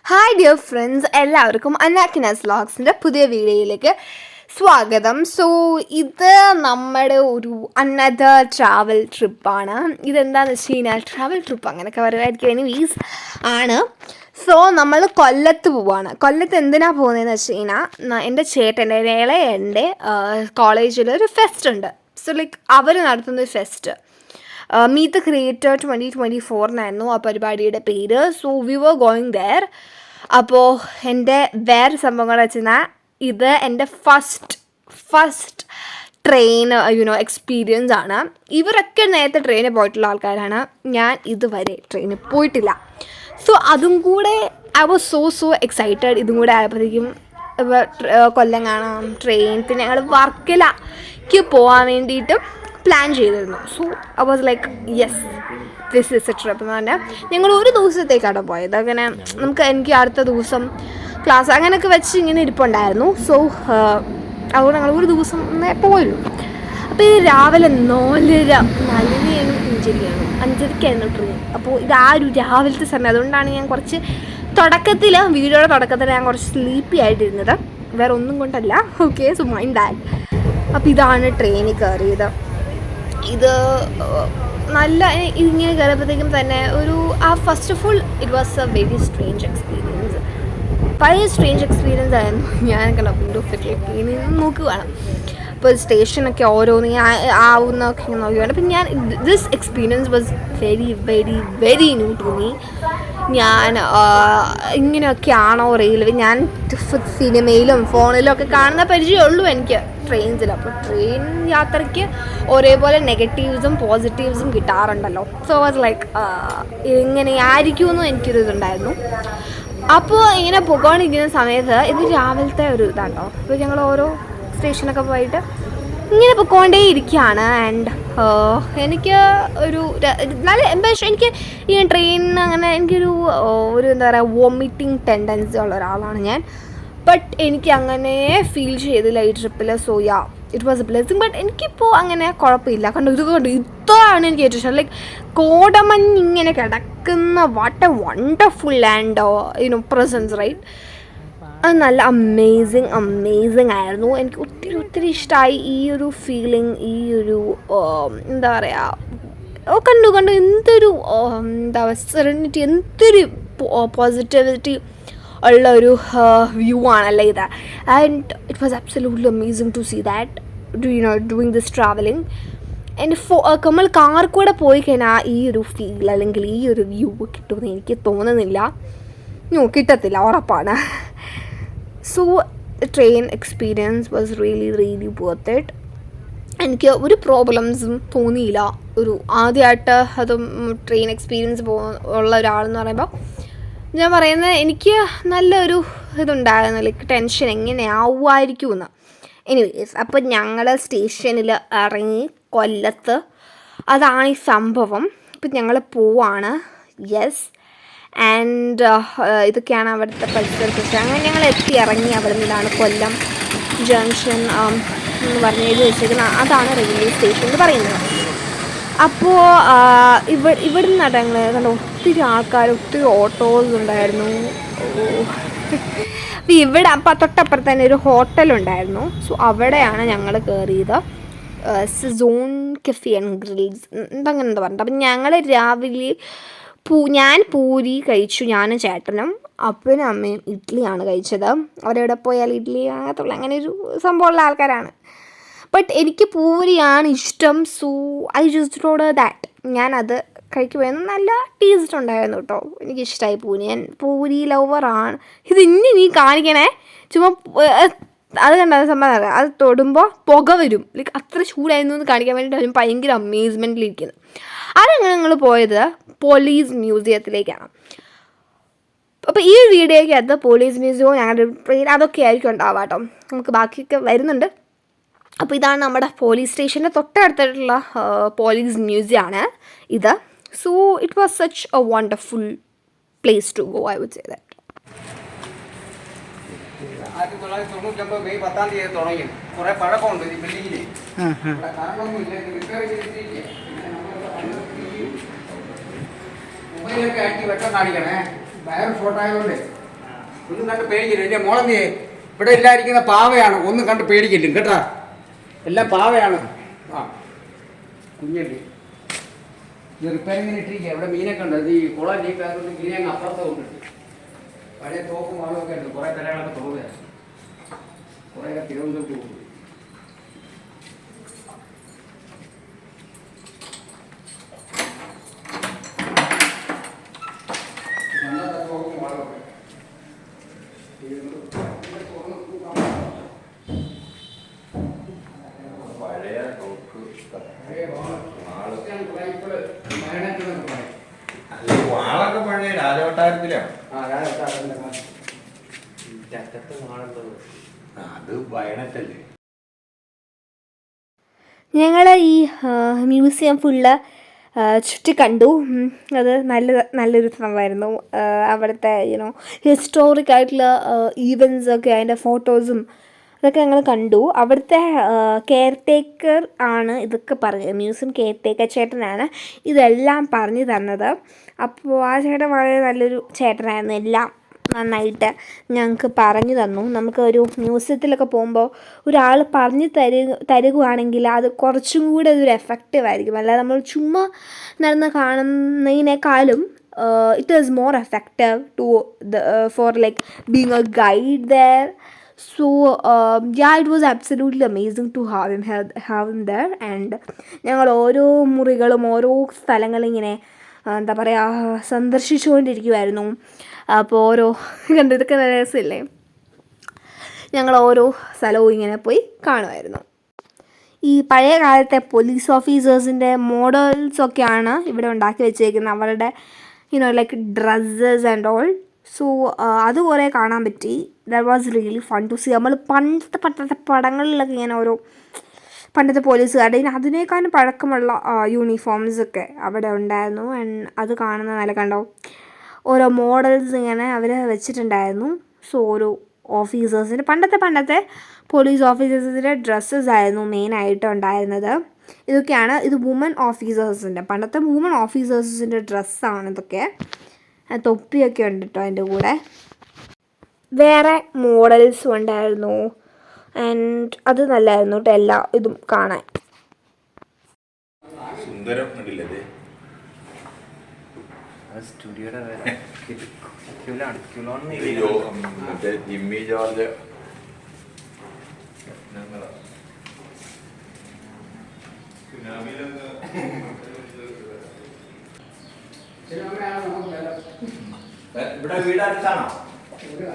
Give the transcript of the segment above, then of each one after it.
Hi dear friends, എല്ലാവർക്കും അന്നാക്കിനാസ് വ്ളോഗ്സിൻ്റെ പുതിയ വീഡിയോയിലേക്ക് സ്വാഗതം. സോ ഇത് നമ്മുടെ ഒരു അനദർ ട്രാവൽ ട്രിപ്പാണ്. ഇതെന്താണെന്ന് വെച്ച് കഴിഞ്ഞാൽ ട്രാവൽ ട്രിപ്പ് അങ്ങനെയൊക്കെ പറയുമായിരിക്കും. എനിവീസ് ആണ്. സോ നമ്മൾ കൊല്ലത്ത് പോവാണ്. കൊല്ലത്ത് എന്തിനാണ് പോകുന്നതെന്ന് വെച്ച് കഴിഞ്ഞാൽ എൻ്റെ ചേട്ടൻ്റെ എൻ്റെ കോളേജിൽ ഒരു ഫെസ്റ്റ് ഉണ്ട്. സോ ലൈക്ക് അവർ നടത്തുന്ന ഒരു ഫെസ്റ്റ്, മീറ്റ് ദ ക്രിയേറ്റർ 2024 ആ പരിപാടിയുടെ പേര്. So we were going there. അപ്പോൾ എൻ്റെ വേറെ സംഭവങ്ങൾ വെച്ചാൽ ഇത് എൻ്റെ ഫസ്റ്റ് ട്രെയിൻ എക്സ്പീരിയൻസ് ആണ്. ഇവരൊക്കെ നേരത്തെ ട്രെയിനിൽ പോയിട്ടുള്ള ആൾക്കാരാണ്. ഞാൻ ഇതുവരെ ട്രെയിനിൽ പോയിട്ടില്ല. സോ അതും കൂടെ ഐ വാസ് സോ എക്സൈറ്റഡ്. ഇതും കൂടെ ആയപ്പോഴത്തേക്കും കൊല്ലം കാണാം ട്രെയിൻ. പിന്നെ ഞങ്ങൾ വർക്കലയ്ക്ക് പോകാൻ വേണ്ടിയിട്ട് പ്ലാൻ ചെയ്തിരുന്നു. So I was like yes, this is A trip എന്ന് പറഞ്ഞാൽ ഞങ്ങൾ ഒരു ദിവസത്തേക്കാണ് പോയത്. അങ്ങനെ എനിക്ക് അടുത്ത ദിവസം ക്ലാസ് അങ്ങനെയൊക്കെ വെച്ച് ഇങ്ങനെ ഇരിപ്പുണ്ടായിരുന്നു. സോ അതുകൊണ്ട് ഞങ്ങൾ ഒരു ദിവസം പോയുള്ളൂ. അപ്പോൾ ഇത് രാവിലെ 5:30 ട്രെയിൻ. അപ്പോൾ ഇത് ആ ഒരു രാവിലത്തെ സമയം. അതുകൊണ്ടാണ് ഞാൻ കുറച്ച് വീഡിയോയുടെ തുടക്കത്തിൽ ഞാൻ കുറച്ച് സ്ലീപ്പി ആയിട്ടിരുന്നത്. വേറെ ഒന്നും കൊണ്ടല്ല. Okay, so mind that. അപ്പോൾ ഇതാണ് ട്രെയിനിൽ കയറിയത്. ഇത് നല്ല ഇങ്ങനെ കയറിയപ്പോഴത്തേക്കും തന്നെ first of all it was A very strange experience. പഴയ സ്ട്രേഞ്ച് എക്സ്പീരിയൻസ് ആയിരുന്നു. ഞാൻ വിൻഡോ ഫിറ്റിലേക്ക് ഇനി നോക്കുകയാണ്. ഇപ്പോൾ സ്റ്റേഷനൊക്കെ ഓരോന്ന് ആവുന്നൊക്കെ ഇങ്ങനെ നോക്കുകയാണ്. അപ്പം ഞാൻ this experience was very new to me. ഞാൻ ഇങ്ങനെയൊക്കെയാണോ റെയിൽവേ, ഞാൻ സിനിമയിലും ഫോണിലും ഒക്കെ കാണുന്ന പരിചയമുള്ളൂ എനിക്ക് ട്രെയിൻസിൽ. അപ്പോൾ ട്രെയിൻ യാത്രയ്ക്ക് ഒരേപോലെ നെഗറ്റീവ്സും പോസിറ്റീവ്സും കിട്ടാറുണ്ടല്ലോ. സോ വാസ് ലൈക്ക് ഇങ്ങനെ ആയിരിക്കുമെന്നും എനിക്കൊരു ഇതുണ്ടായിരുന്നു. അപ്പോൾ ഇങ്ങനെ പോയിക്കൊണ്ടിരിക്കുന്ന സമയത്ത് ഇത് രാവിലത്തെ ഒരു ഇതാട്ടോ. അപ്പോൾ ഞങ്ങൾ ഓരോ സ്റ്റേഷനൊക്കെ പോയിട്ട് ഇങ്ങനെ പൊയ്ക്കൊണ്ടേ ഇരിക്കുകയാണ്. ആൻഡ് എനിക്ക് നല്ല എനിക്ക് ഈ ട്രെയിനിന് അങ്ങനെ എനിക്കൊരു എന്താ പറയുക, വോമിറ്റിംഗ് ടെൻഡൻസി ഉള്ള ഒരാളാണ് ഞാൻ. ബട്ട് എനിക്ക് അങ്ങനെ ഫീൽ ചെയ്തില്ല ഈ ട്രിപ്പിൽ. So ya, it was a blessing. But എനിക്കിപ്പോൾ അങ്ങനെ കുഴപ്പമില്ല. ഇതാണ് എനിക്ക് ഏറ്റവും ഇഷ്ടം. ലൈക്ക് കോടമഞ്ഞ് ഇങ്ങനെ കിടക്കുന്ന what a wonderful and presence, right? അത് നല്ല അമേസിങ് ആയിരുന്നു. എനിക്ക് ഒത്തിരി ഇഷ്ടമായി ഈ ഒരു ഫീലിംഗ്. ഈ ഒരു എന്താ പറയുക, കണ്ടു എന്തൊരു സെറനിറ്റി, എന്തൊരു പോസിറ്റിവിറ്റി ഉള്ള ഒരു വ്യൂ ആണല്ലേ ഇത്. And it was absolutely amazing to see that doing this travelling. And നമ്മൾ കാർ കൂടെ പോയി കഴിഞ്ഞാൽ ഈ ഒരു ഫീൽ അല്ലെങ്കിൽ ഈ ഒരു വ്യൂ കിട്ടുമെന്ന് എനിക്ക് തോന്നുന്നില്ല. കിട്ടത്തില്ല, ഉറപ്പാണ്. So train experience was really worth it. എനിക്ക് ഒരു പ്രോബ്ലംസും തോന്നിയില്ല. ആദ്യമായിട്ട് അതും ട്രെയിൻ എക്സ്പീരിയൻസ് ഉള്ള ഒരാളെന്ന് പറയുമ്പോൾ ഞാൻ പറയുന്നത് എനിക്ക് നല്ലൊരു ഇതുണ്ടായിരുന്നു. Like tension എങ്ങനെയാവുമായിരിക്കുമെന്ന്. എനിവേസ്, അപ്പോൾ ഞങ്ങൾ സ്റ്റേഷനിൽ ഇറങ്ങി കൊല്ലത്ത്. അതാണ് ഈ സംഭവം. അപ്പം ഞങ്ങൾ പോവാണ്. യെസ്. ആൻഡ് ഇതൊക്കെയാണ് അവിടുത്തെ പരിസരത്ത്. അങ്ങനെ ഞങ്ങൾ ഇറങ്ങി. അവിടെ നിന്നാണ് കൊല്ലം ജംഗ്ഷൻ എന്ന് പറഞ്ഞ് എഴുതി വെച്ചിരിക്കുന്നത്. അതാണ് റെയിൽവേ സ്റ്റേഷൻ എന്ന് പറയുന്നത്. അപ്പോൾ ഇവിടെ നിന്നാണ് ഞങ്ങൾ കണ്ട ഒത്തിരി ആൾക്കാർ, ഒത്തിരി ഓട്ടോസ് ഉണ്ടായിരുന്നു. അപ്പോൾ തൊട്ടപ്പുറത്ത് തന്നെ ഒരു ഹോട്ടലുണ്ടായിരുന്നു. സോ അവിടെയാണ് ഞങ്ങൾ കയറിയത്. സോൺ കഫേ ആൻഡ് ഗ്രിൽസ് എന്തങ്ങനെ എന്താ പറഞ്ഞിട്ട്. അപ്പം ഞങ്ങൾ രാവിലെ ഞാൻ പൂരി കഴിച്ചു, ഞാനും ചേട്ടനും. അപ്പനും അമ്മയും ഇഡ്ഡലിയാണ് കഴിച്ചത്. അവരെവിടെ പോയാൽ ഇഡ്ഡലി അങ്ങനത്തുള്ള അങ്ങനെ ഒരു സംഭവമുള്ള ആൾക്കാരാണ്. ബട്ട് എനിക്ക് പൂരിയാണ് ഇഷ്ടം. So I just order that. ഞാനത് കഴിക്കുമായിരുന്നു. നല്ല ടേസ്റ്റ് ഉണ്ടായിരുന്നു കേട്ടോ. എനിക്കിഷ്ടമായി പൂരി. ഞാൻ പൂരി ലവറാണ്. ഇത് നീ കാണിക്കണേ. ചുമ്മാ അത് കണ്ട സംഭവം അത് തൊടുമ്പോൾ പുക വരും. ലൈക്ക് അത്ര ചൂടായിരുന്നു എന്ന് കാണിക്കാൻ വേണ്ടിയിട്ട് അവരും ഭയങ്കര അമേസ്മെൻറ്റിലിരിക്കുന്നു. അതങ്ങനെ ഞങ്ങൾ പോയത് പോലീസ് മ്യൂസിയത്തിലേക്കാണ്. അപ്പോൾ ഈ വീഡിയോയ്ക്കകത്ത് പോലീസ് മ്യൂസിയവും ഞങ്ങളുടെ ട്രെയിൻ അതൊക്കെ ആയിരിക്കും ഉണ്ടാവുക കേട്ടോ. നമുക്ക് ബാക്കിയൊക്കെ വരുന്നുണ്ട്. അപ്പോൾ ഇതാണ് നമ്മുടെ പോലീസ് സ്റ്റേഷൻ്റെ തൊട്ടടുത്തായിട്ടുള്ള പോലീസ് മ്യൂസിയമാണ് ഇത്. So it was such a wonderful place to go, I would say that. 1999 May 10 തുടങ്ങി. കുറേ പഴക്കമുണ്ട് ഈ ബിൽഡിങ്ങിൽ. മൊബൈലൊക്കെ ആക്കി വെട്ടം കാണിക്കണേ. വയർ ഷോർട്ട് ആയതുകൊണ്ട് ഒന്നും കണ്ട് പേടിക്കില്ല. എൻ്റെ മോളെന്തിയെ ഇവിടെ ഇല്ലായിരിക്കുന്ന പാവയാണ്. ഒന്നും കണ്ട് പേടിക്കില്ല കേട്ടാ. എല്ലാം പാവയാണ്. ആ കുഞ്ഞല്ലേ ഇത് റിപ്പയറിങ്ങിന് ഇട്ടിരിക്കുക. ഇവിടെ മീനൊക്കെ ഉണ്ട്. ഇത് ഈ കുളം ലീക്കായതുകൊണ്ട് മീനെ അങ്ങ് അപ്പുറത്ത് കൊണ്ടിട്ട് പഴയ തോക്കും വളമൊക്കെ ഉണ്ട്. കുറേ പെരകളൊക്കെ തോന്നുകയാണ്. കുറേയൊക്കെ തിരുവനന്തപുരത്ത് പോകും. വാളൊക്കെ പഴയ രാജവട്ടാരത്തിലാണ്. അത് വയനറ്റല്ലേ. ഞങ്ങൾ ഈ മ്യൂസിയം ഫുള്ള് ചുറ്റി കണ്ടു. അത് നല്ലൊരു സംഭവമായിരുന്നു. അവിടുത്തെ ഹിസ്റ്റോറിക് ഈവൻസ് ഒക്കെ അതിൻ്റെ ഫോട്ടോസും അതൊക്കെ ഞങ്ങൾ കണ്ടു. അവിടുത്തെ കെയർ ടേക്കർ ആണ് ഇതൊക്കെ പറഞ്ഞത്. മ്യൂസിയം കെയർ ടേക്കർ ചേട്ടനാണ് ഇതെല്ലാം പറഞ്ഞു തന്നത്. അപ്പോൾ ആ ചേട്ടൻ വളരെ നല്ലൊരു ചേട്ടനായിരുന്നു. എല്ലാം നന്നായിട്ട് ഞങ്ങൾക്ക് പറഞ്ഞു തന്നു. നമുക്ക് ഒരു മ്യൂസിയത്തിലൊക്കെ പോകുമ്പോൾ ഒരാൾ പറഞ്ഞു തരുകയാണെങ്കിൽ അത് കുറച്ചും കൂടെ അതൊരു എഫക്റ്റീവ് ആയിരിക്കും. അല്ലാതെ നമ്മൾ ചുമ്മാ നടന്ന് കാണുന്നതിനേക്കാളും it is more effective to for like being a guide there. So yeah, it was absolutely amazing to have him there. And ഞങ്ങൾ ഓരോ മുറികളും ഓരോ സ്ഥലങ്ങളും ഇങ്ങനെ എന്താ പറയുക സന്ദർശിച്ചുകൊണ്ടിരിക്കുമായിരുന്നു. അപ്പോൾ ഓരോ കണ്ടതൊക്കെ നല്ല രസമില്ലേ. ഞങ്ങൾ ഓരോ സ്ഥലവും ഇങ്ങനെ പോയി കാണുമായിരുന്നു. ഈ പഴയ കാലത്തെ പോലീസ് ഓഫീസേഴ്സിൻ്റെ മോഡൽസൊക്കെയാണ് ഇവിടെ ഉണ്ടാക്കി വെച്ചേക്കുന്നത്. അവരുടെ like dresses and all. So അത് കുറേ കാണാൻ പറ്റി. That was really fun to see. നമ്മൾ പണ്ടത്തെ പടങ്ങളിലൊക്കെ ഇങ്ങനെ ഓരോ പണ്ടത്തെ പോലീസുകാരുടെ അതിനേക്കാളും പഴക്കമുള്ള യൂണിഫോംസൊക്കെ അവിടെ ഉണ്ടായിരുന്നു. ആൻഡ് അത് കാണുന്ന നല്ല കണ്ടോ ഓരോ മോഡൽസ് ഇങ്ങനെ അവർ വെച്ചിട്ടുണ്ടായിരുന്നു. സോ ഓരോ ഓഫീസേഴ്സിൻ്റെ പണ്ടത്തെ പോലീസ് ഓഫീസേഴ്സിൻ്റെ ഡ്രസ്സസ് ആയിരുന്നു മെയിനായിട്ട് ഉണ്ടായിരുന്നത്. ഇത് വുമൻ ഓഫീസേഴ്സിൻ്റെ പണ്ടത്തെ വുമൻ ഓഫീസേഴ്സിൻ്റെ ഡ്രസ്സാണ് ഇതൊക്കെ. തൊപ്പിയൊക്കെ ഉണ്ട് കേട്ടോ അതിൻ്റെ കൂടെ. വേറെ മോഡൽസും ഉണ്ടായിരുന്നു. ആൻഡ് അത് നല്ലതായിരുന്നു കേട്ടോ എല്ലാ ഇതും കാണാൻ. സുന്ദരം കണ്ടില്ലേ മറ്റേ ജിമ്മി ജോർജ് ഇവിടെ വീട് അടുത്താണോ? ഒരു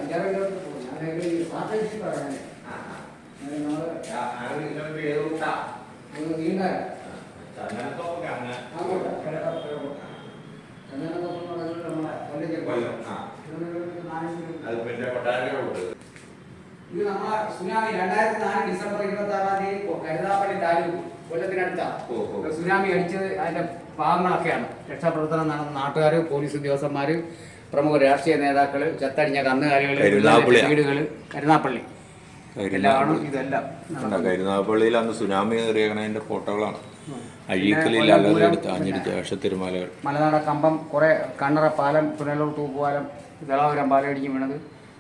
5-6 കിലോമീറ്റർ പോകും. ഇത് നമ്മളെ സുനാമി 2004 ഡിസംബർ 26-ാം തീയതി കരുനാഗപ്പള്ളി താലൂക്ക് കൊല്ലത്തിനടുത്താണ് സുനാമി അടിച്ചത്. അതിന്റെ ഭാഗങ്ങളൊക്കെയാണ് രക്ഷാപ്രവർത്തനം നടന്ന നാട്ടുകാർ, പോലീസ് ഉദ്യോഗസ്ഥന്മാർ, പ്രമുഖ രാഷ്ട്രീയ നേതാക്കൾ, ചത്തടിഞ്ഞ കന്നുകാലികൾ, വീടുകൾ. കരുനാഗപ്പള്ളി ഇതെല്ലാം കരുനാഗപ്പള്ളിയിൽ അന്ന് സുനാമി കയറിയതിന്റെ ഫോട്ടോകളാണ്. അഴീക്കലിൽ അലറിയെടുത്ത് ആഞ്ഞടിച്ച ആഷത്തിരുമാലകൾ. മലനാട് കമ്പം കുറെ കണ്ണറ പാലം, പുനലൂർ തൂക്കുപാലം, വെളാപുരം പാലം ഇടിഞ്ഞ് വീണത്.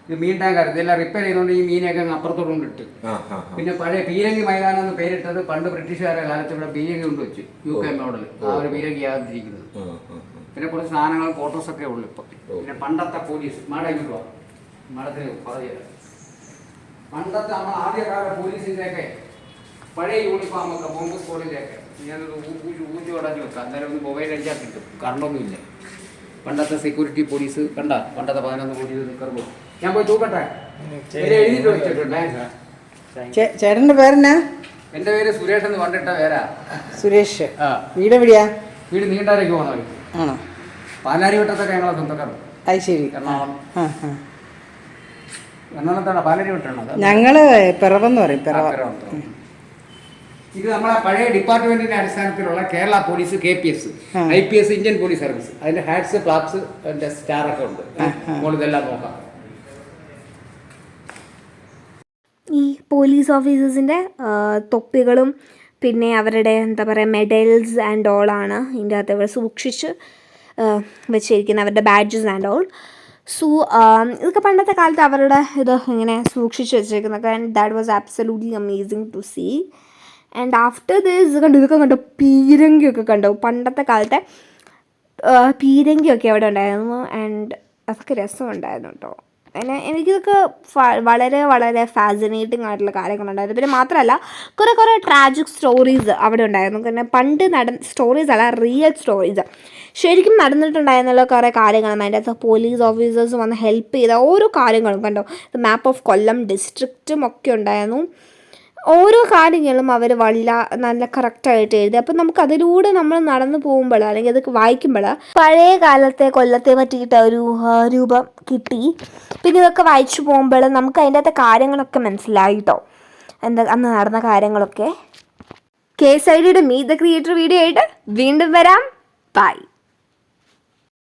ഇത് മീൻ ടാങ്കർ ഇതെല്ലാം റിപ്പയർ ചെയ്തുകൊണ്ട് ഈ മീനൊക്കെ അപ്പുറത്തോട് കൊണ്ടിട്ട്. പിന്നെ പഴയ പീരങ്കി മൈതാനം എന്ന് പേരിട്ടത് പണ്ട് ബ്രിട്ടീഷുകാരുടെ കാലത്ത് ഇവിടെ പീരങ്കി കൊണ്ടുവച്ചു. UK മോഡൽ ആ ഒരു പീരങ്കി ആയിരിക്കുന്നത്. പിന്നെ കുറച്ച് സാധനങ്ങൾ ഫോട്ടോസൊക്കെ ഉള്ളു ഇപ്പം. പിന്നെ പണ്ടത്തെ പോലീസ് മഠത്തിന് പണ്ടത്തെ നമ്മൾ ആദ്യകാല പോലീസിൻ്റെയൊക്കെ പഴയ യൂണിഫോമൊക്കെ ബോംബ് സ്കോഡിൻ്റെയൊക്കെ ഞാനത് ഊജി ഉടഞ്ഞു വെക്കാം. അന്നേരം ഒന്ന് മൊബൈൽ അടിച്ചാൽ കിട്ടും. കറണ്ടൊന്നുമില്ല. പണ്ടത്തെ സെക്യൂരിറ്റി പോലീസ് കണ്ട പണ്ടത്തെ 11 പോലീസ് നിൽക്കുമ്പോൾ ഞാൻ പോയി തൂക്കട്ടെ. എഴുതിയിട്ട് വെച്ചിട്ടുണ്ടേ. ചേട്ടന്റെ പേരെന്നാ? എൻ്റെ പേര് സുരേഷ് എന്ന് പറഞ്ഞിട്ട പേരാ. സുരേഷ്. വീട് എവിടെയാ? വീട് നീണ്ടാരേക്ക് പോകുന്നവർ. ആണോ? പാലാരിവട്ടത്തൊക്കെ ഞങ്ങളെ സ്വന്തക്കാരും. അത് ശരി. എറണാകുളം. എറണാകുളത്താണ് പാലാരിവട്ടാണ്. ഞങ്ങള് പിറവെന്ന് പറയും. ഇത് നമ്മളെ പഴയ ഡിപ്പാർട്ട്മെന്റിന്റെ അടിസ്ഥാനത്തിലുള്ള Kerala police, KPS, IPS, Indian police service. അതിന്റെ ഹാറ്റ്സ്, ഫ്ലാപ്സ്, അതിന്റെ സ്റ്റാറൊക്കെ ഉണ്ട്. ഇതെല്ലാം നോക്കാം. ഈ പോലീസ് ഓഫീസേഴ്സിൻ്റെ തൊപ്പികളും പിന്നെ അവരുടെ എന്താ പറയുക മെഡൽസ് ആൻഡ് ഓൾ ആണ് ഇതിൻ്റെ അകത്ത് അവർ സൂക്ഷിച്ച് വെച്ചിരിക്കുന്നത്. അവരുടെ ബാഡ്ജസ് ആൻഡ് ഓൾ. സോ ഇതൊക്കെ പണ്ടത്തെ കാലത്ത് അവരുടെ ഇത് ഇങ്ങനെ സൂക്ഷിച്ച് വെച്ചേക്കുന്നതൊക്കെ and that was absolutely amazing to see. And after this കണ്ടു, ഇതൊക്കെ കണ്ടോ, പീരങ്കിയൊക്കെ കണ്ടോ, പണ്ടത്തെ കാലത്തെ പീരങ്കിയൊക്കെ അവിടെ ഉണ്ടായിരുന്നു. ആൻഡ് അതൊക്കെ രസമുണ്ടായിരുന്നു കേട്ടോ. എനിക്കിതൊക്കെ വളരെ വളരെ ഫാസിനേറ്റിംഗ് ആയിട്ടുള്ള കാര്യങ്ങളുണ്ടായിരുന്നു. പിന്നെ മാത്രമല്ല കുറേ ട്രാജിക് സ്റ്റോറീസ് അവിടെ ഉണ്ടായിരുന്നു. പിന്നെ പണ്ട് സ്റ്റോറീസ് അല്ല, റിയൽ സ്റ്റോറീസ് ശരിക്കും നടന്നിട്ടുണ്ടായിരുന്നല്ലോ കുറേ കാര്യങ്ങളും. അതിൻ്റെ അകത്ത് പോലീസ് ഓഫീസേഴ്സ് വന്ന് ഹെൽപ്പ് ചെയ്ത ഓരോ കാര്യങ്ങളും കണ്ടോ. മാപ്പ് ഓഫ് കൊല്ലം ഡിസ്ട്രിക്റ്റും ഒക്കെ ഉണ്ടായിരുന്നു. ഓരോ കാര്യങ്ങളും അവർ നല്ല കറക്റ്റായിട്ട് എഴുതി. അപ്പം നമുക്ക് അതിലൂടെ നമ്മൾ നടന്നു പോകുമ്പോൾ അല്ലെങ്കിൽ അത് വായിക്കുമ്പോൾ പഴയ കാലത്തെ കൊല്ലത്തെ പറ്റിയിട്ട് ഒരു രൂപം കിട്ടി. പിന്നെ ഇതൊക്കെ വായിച്ചു പോകുമ്പോൾ നമുക്ക് അതിൻ്റെ അകത്തെ കാര്യങ്ങളൊക്കെ മനസ്സിലായിട്ടോ, അന്ന് നടന്ന കാര്യങ്ങളൊക്കെ. KSIDയുടെ മീറ്റ് ദ ക്രിയേറ്റർ വീഡിയോ ആയിട്ട് വീണ്ടും വരാം. ബൈ.